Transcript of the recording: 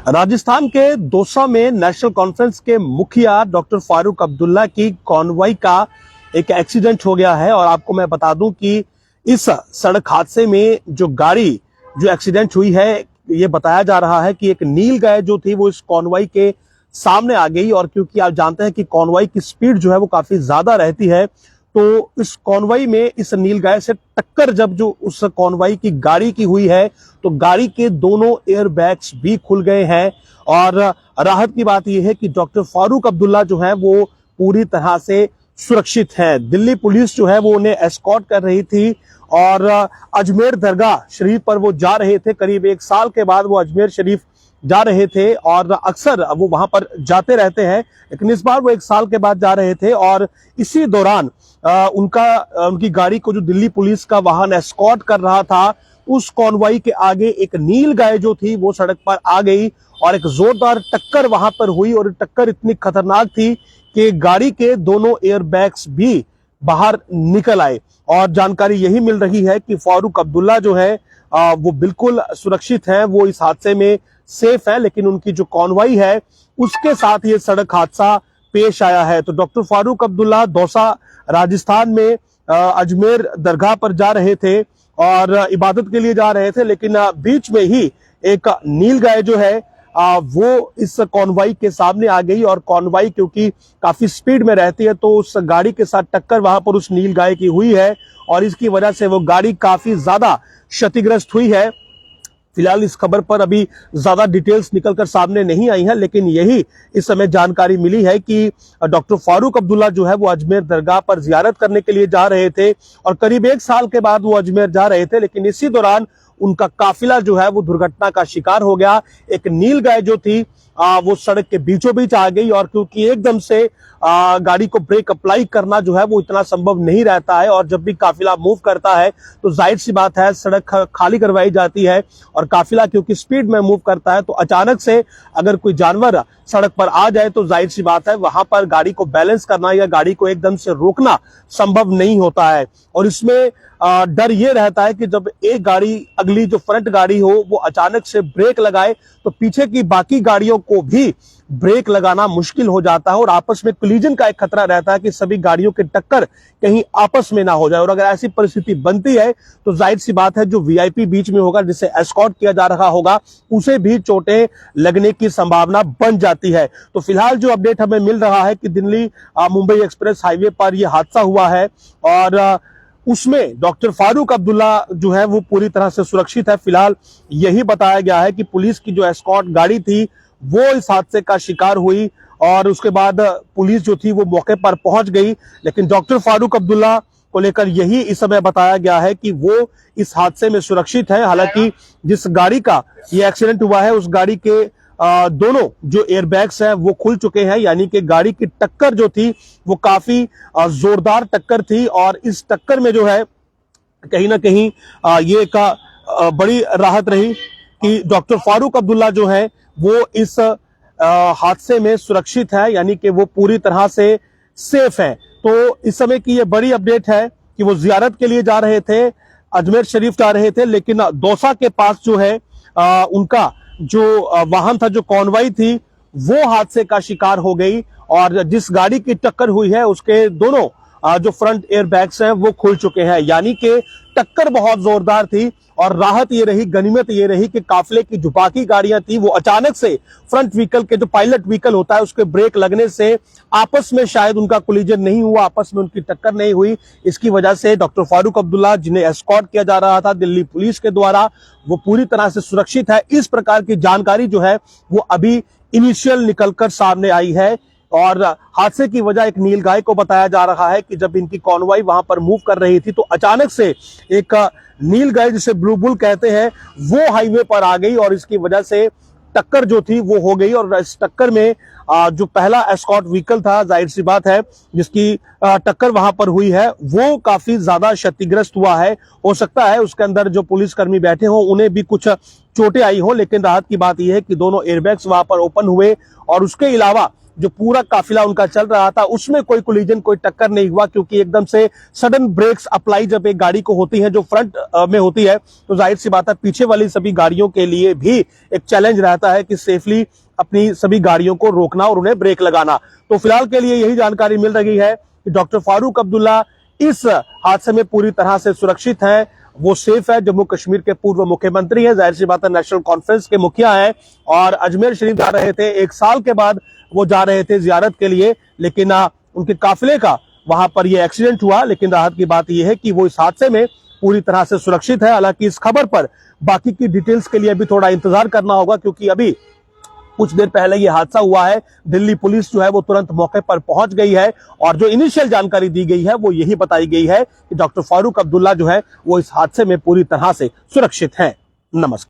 राजस्थान के दौसा में national conference के मुखिया डॉक्टर फारूक अब्दुल्ला की कॉन्वॉय का एक एक्सीडेंट हो गया है। और आपको मैं बता दूं कि इस सड़क हादसे में जो एक्सीडेंट हुई है, ये बताया जा रहा है कि एक नील गाय जो थी वो इस कॉन्वॉय के सामने आ गई। और क्योंकि आप जानते हैं कि कॉन्वॉय की स्पीड जो है वो काफी ज्यादा रहती है, तो इस कॉन्वॉय में इस नीलगाय से टक्कर जब जो उस कॉन्वॉय की गाड़ी की हुई है, तो गाड़ी के दोनों एयर बैग्स भी खुल गए हैं। और राहत की बात यह है कि डॉक्टर फारूक अब्दुल्ला जो है वो पूरी तरह से सुरक्षित है। दिल्ली पुलिस जो है वो उन्हें एस्कॉर्ट कर रही थी और अजमेर दरगाह शरीफ पर वो जा रहे थे। करीब 1 साल के बाद वो अजमेर शरीफ जा रहे थे और अक्सर वो वहां पर जाते रहते हैं, लेकिन इस बार वो 1 साल के बाद जा रहे थे। और इसी दौरान उनकी गाड़ी को जो दिल्ली पुलिस का वाहन एस्कॉर्ट कर रहा था, उस कॉन्वॉय के आगे एक नील गाय जो थी वो सड़क पर आ गई और एक जोरदार टक्कर वहां पर हुई। और टक्कर इतनी खतरनाक थी कि गाड़ी के दोनों एयर बैग्स भी बाहर निकल आए। और जानकारी यही मिल रही है कि फारूक अब्दुल्ला जो है वो बिल्कुल सुरक्षित हैं, वो इस हादसे में सेफ है, लेकिन उनकी जो कॉन्वॉय है उसके साथ ये सड़क हादसा पेश आया है। तो डॉक्टर फारूक अब्दुल्ला दौसा राजस्थान में अजमेर दरगाह पर जा रहे थे और इबादत के लिए जा रहे थे, लेकिन बीच में ही एक नील गाय जो है वो इस कॉन्वॉय के सामने आ गई। और कॉन्वॉय क्योंकि काफी स्पीड में रहती है, तो उस गाड़ी के साथ टक्कर वहां पर उस नील गाय की हुई है और इसकी वजह से वो गाड़ी काफी ज्यादा क्षतिग्रस्त हुई है। फिलहाल इस खबर पर अभी ज्यादा डिटेल्स निकलकर सामने नहीं आई है, लेकिन यही इस समय जानकारी मिली है कि डॉक्टर फारूक अब्दुल्ला जो है वो अजमेर दरगाह पर जियारत करने के लिए जा रहे थे और करीब 1 साल के बाद वो अजमेर जा रहे थे, लेकिन इसी दौरान उनका काफिला जो है वो दुर्घटना का शिकार हो गया। एक नील गाय जो थी वो सड़क के बीचों बीच आ गई और क्योंकि एकदम से गाड़ी को ब्रेक अप्लाई करना जो है वो इतना संभव नहीं रहता है, और जब भी काफिला मूव करता है तो जाहिर सी बात है सड़क खाली करवाई जाती है और काफिला क्योंकि स्पीड में मूव करता है, तो अचानक से अगर कोई जानवर सड़क पर आ जाए तो जाहिर सी बात है वहां पर गाड़ी को बैलेंस करना या गाड़ी को एकदम से रोकना संभव नहीं होता है। और इसमें डर ये रहता है कि जब एक गाड़ी, अगली जो फ्रंट गाड़ी हो, वो अचानक से ब्रेक लगाए तो पीछे की बाकी गाड़ियों को भी ब्रेक लगाना मुश्किल हो जाता है और आपस में कोलिजन का एक खतरा रहता है कि सभी गाड़ियों की टक्कर कहीं आपस में ना हो जाए। और अगर ऐसी परिस्थिति बनती है तो जाहिर सी बात है जो वीआईपी बीच में होगा, जिसे एस्कॉर्ट किया जा रहा होगा, उसे भी चोटें लगने की संभावना बन जाती है। तो फिलहाल जो अपडेट हमें मिल रहा है कि दिल्ली मुंबई एक्सप्रेस हाईवे पर यह हादसा हुआ है और उसमें डॉक्टर फारूक अब्दुल्ला जो है वो पूरी तरह से सुरक्षित है। फिलहाल यही बताया गया है कि पुलिस की जो एस्कॉर्ट गाड़ी थी वो इस हादसे का शिकार हुई और उसके बाद पुलिस जो थी वो मौके पर पहुंच गई, लेकिन डॉक्टर फारूक अब्दुल्ला को लेकर यही इस समय बताया गया है कि वो इस हादसे में सुरक्षित है। हालांकि जिस गाड़ी का ये एक्सीडेंट हुआ है उस गाड़ी के दोनों जो एयरबैग्स हैं वो खुल चुके हैं, यानी कि गाड़ी की टक्कर जो थी वो काफी जोरदार टक्कर थी। और इस टक्कर में जो है कहीं ना कहीं ये एक बड़ी राहत रही कि डॉक्टर फारूक अब्दुल्ला जो है वो इस हादसे में सुरक्षित है, यानी कि वो पूरी तरह से सेफ है। तो इस समय की ये बड़ी अपडेट है कि वो जियारत के लिए जा रहे थे, अजमेर शरीफ जा रहे थे, लेकिन दौसा के पास जो है उनका जो वाहन था, जो कॉन्वॉय थी, वो हादसे का शिकार हो गई और जिस गाड़ी की टक्कर हुई है उसके दोनों जो फ्रंट एयर बैग्स हैं वो खुल चुके हैं, यानी कि टक्कर बहुत जोरदार थी। और राहत ये रही, गनीमत ये रही कि काफिले की जो बाकी गाड़ियां थी वो अचानक से फ्रंट व्हीकल के जो पायलट व्हीकल होता है उसके ब्रेक लगने से आपस में शायद उनका कोलिजन नहीं हुआ, आपस में उनकी टक्कर नहीं हुई। इसकी वजह से डॉक्टर फारूक अब्दुल्ला, जिन्हें एस्कॉर्ट किया जा रहा था दिल्ली पुलिस के द्वारा, वो पूरी तरह से सुरक्षित है। इस प्रकार की जानकारी जो है वो अभी इनिशियल निकलकर सामने आई है। और हादसे की वजह एक नील गाय को बताया जा रहा है कि जब इनकी कॉन्वॉय वहां पर मूव कर रही थी तो अचानक से एक नील गाय, जिसे ब्लू बुल कहते हैं, वो हाईवे पर आ गई और इसकी वजह से टक्कर जो थी वो हो गई। और इस टक्कर में जो पहला एस्कॉर्ट व्हीकल था, जाहिर सी बात है जिसकी टक्कर वहां पर हुई है, वो काफी ज्यादा क्षतिग्रस्त हुआ है। हो सकता है उसके अंदर जो पुलिसकर्मी बैठे हों उन्हें भी कुछ चोटें आई हो, लेकिन राहत की बात यह है कि दोनों एयरबैग्स वहां पर ओपन हुए और उसके अलावा जो पूरा काफिला उनका चल रहा था उसमें कोई कोलिजन, कोई टक्कर नहीं हुआ, क्योंकि एकदम से सडन ब्रेक्स अप्लाई जब एक गाड़ी को होती है जो फ्रंट में होती है, तो जाहिर सी बात है पीछे वाली सभी गाड़ियों के लिए भी एक चैलेंज रहता है कि सेफली अपनी सभी गाड़ियों को रोकना और उन्हें ब्रेक लगाना। तो फिलहाल के लिए यही जानकारी मिल रही है कि डॉक्टर फारूक अब्दुल्ला इस हादसे में पूरी तरह से सुरक्षित है, वो सेफ है। जम्मू कश्मीर के पूर्व मुख्यमंत्री है, जाहिर सी बात है नेशनल कॉन्फ्रेंस के मुखिया है और अजमेर शरीफ जा रहे थे। 1 साल के बाद वो जा रहे थे जियारत के लिए, लेकिन उनके काफिले का वहां पर ये एक्सीडेंट हुआ। लेकिन राहत की बात यह है कि वो इस हादसे में पूरी तरह से सुरक्षित है। हालांकि इस खबर पर बाकी की डिटेल्स के लिए अभी थोड़ा इंतजार करना होगा, क्योंकि अभी कुछ देर पहले ये हादसा हुआ है। दिल्ली पुलिस जो है वो तुरंत मौके पर पहुंच गई है और जो इनिशियल जानकारी दी गई है वो यही बताई गई है कि डॉक्टर फारूक अब्दुल्ला जो है वो इस हादसे में पूरी तरह से सुरक्षित हैं। नमस्कार।